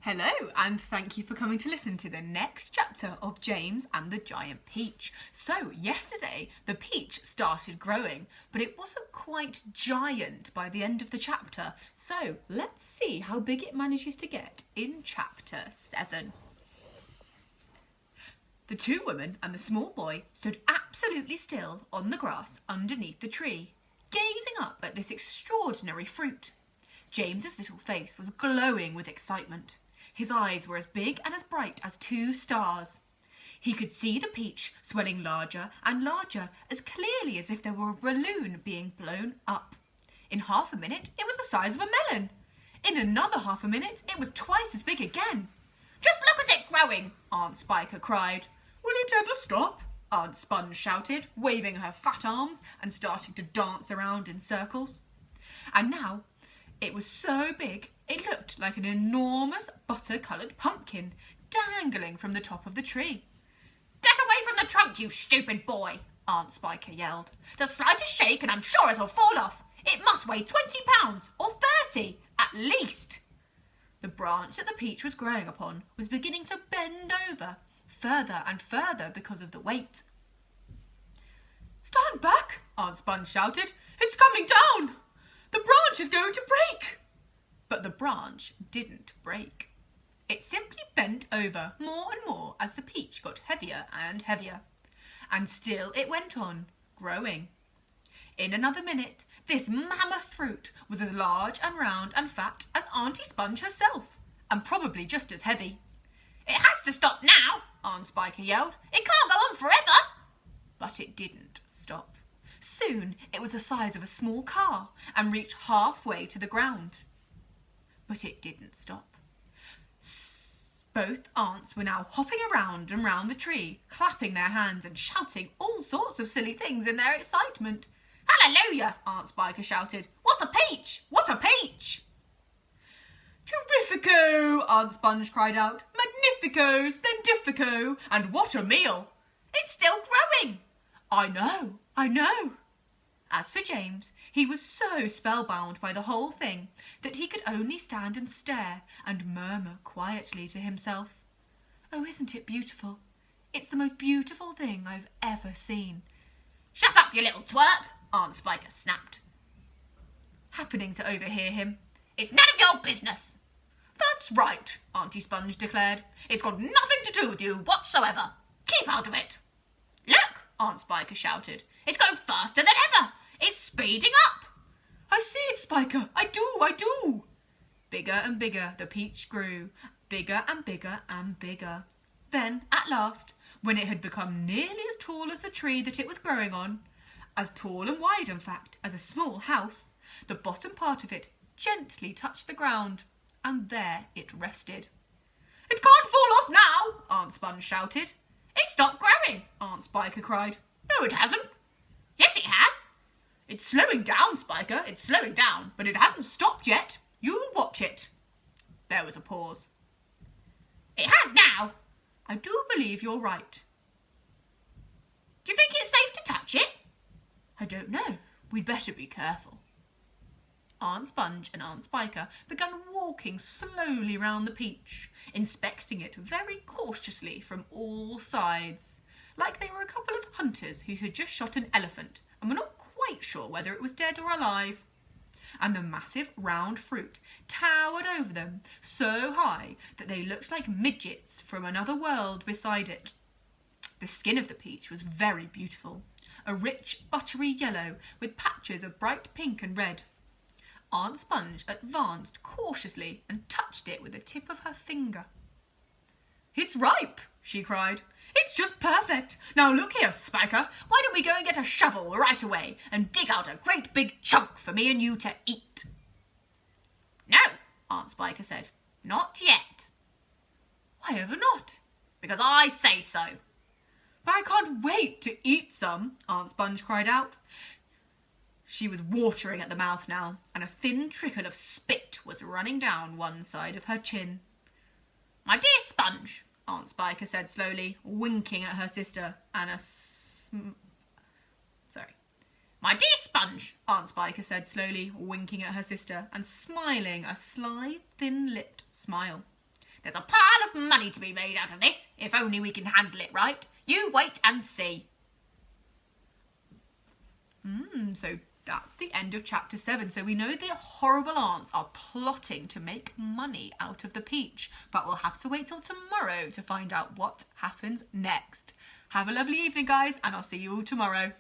Hello, and thank you for coming to listen to the next chapter of James and the Giant Peach. So, yesterday, the peach started growing, but it wasn't quite giant by the end of the chapter. So, let's see how big it manages to get in chapter 7. The two women and the small boy stood absolutely still on the grass underneath the tree, gazing up at this extraordinary fruit. James's little face was glowing with excitement. His eyes were as big and as bright as 2 stars. He could see the peach swelling larger and larger, as clearly as if there were a balloon being blown up. In half a minute, it was the size of a melon. In another half a minute, it was twice as big again. "Just look at it growing," Aunt Spiker cried. "Will it ever stop?" Aunt Sponge shouted, waving her fat arms and starting to dance around in circles. And now, it was so big, it looked like an enormous butter-coloured pumpkin dangling from the top of the tree. "Get away from the trunk, you stupid boy," Aunt Spiker yelled. "The slightest shake and I'm sure it'll fall off. It must weigh 20 pounds, or 30, at least." The branch that the peach was growing upon was beginning to bend over, further and further because of the weight. "Stand back," Aunt Sponge shouted. "It's coming down. The branch is going to break." But the branch didn't break. It simply bent over more and more as the peach got heavier and heavier. And still it went on, growing. In another minute, this mammoth fruit was as large and round and fat as Auntie Sponge herself, and probably just as heavy. "It has to stop now," Aunt Spiker yelled. "It can't go on forever." But it didn't stop. Soon it was the size of a small car and reached halfway to the ground. But it didn't stop. Both aunts were now hopping around and round the tree, clapping their hands and shouting all sorts of silly things in their excitement. "Hallelujah!" Aunt Spiker shouted. "What a peach! What a peach!" "Terrifico!" Aunt Sponge cried out. "Magnifico! Splendifico! And what a meal!" "It's still growing!" I know. As for James, he was so spellbound by the whole thing that he could only stand and stare and murmur quietly to himself, "Oh, isn't it beautiful? It's the most beautiful thing I've ever seen." "Shut up, you little twerp!" Aunt Spiker snapped, happening to overhear him. "It's none of your business." "That's right," Auntie Sponge declared. "It's got nothing to do with you whatsoever. Keep out of it." "Look!" Aunt Spiker shouted. "It's going faster than ever. It's speeding up." "I see it, Spiker. I do. Bigger and bigger the peach grew, bigger and bigger and bigger. Then, at last, when it had become nearly as tall as the tree that it was growing on, as tall and wide, in fact, as a small house, the bottom part of it gently touched the ground, and there it rested. "It can't fall off now," Aunt Sponge shouted. "It stopped growing," Aunt Spiker cried. "No, it hasn't." "Yes, it has." "It's slowing down, Spiker, it's slowing down, but it hasn't stopped yet. You watch it." There was a pause. "It has now." "I do believe you're right." "Do you think it's safe to touch it?" "I don't know. We'd better be careful." Aunt Sponge and Aunt Spiker began walking slowly round the peach, inspecting it very cautiously from all sides, like they were a couple of hunters who had just shot an elephant and were not quite sure whether it was dead or alive. And the massive round fruit towered over them so high that they looked like midgets from another world beside it. The skin of the peach was very beautiful, a rich buttery yellow with patches of bright pink and red. Aunt Sponge advanced cautiously and touched it with the tip of her finger. "It's ripe," she cried. "It's just perfect. Now look here, Spiker, why don't we go and get a shovel right away and dig out a great big chunk for me and you to eat?" "No," Aunt Spiker said. "Not yet." "Why ever not?" "Because I say so." "But I can't wait to eat some," Aunt Sponge cried out. She was watering at the mouth now, and a thin trickle of spit was running down one side of her chin. "My dear Sponge," Aunt Spiker said slowly, winking at her sister, and "My dear Sponge," Aunt Spiker said slowly, winking at her sister, and smiling a sly, thin-lipped smile. There's a pile of money to be made out of this, if only we can handle it right. You wait and see. So that's the end of chapter 7. So we know the horrible aunts are plotting to make money out of the peach, but we'll have to wait till tomorrow to find out what happens next. Have a lovely evening, guys, and I'll see you all tomorrow.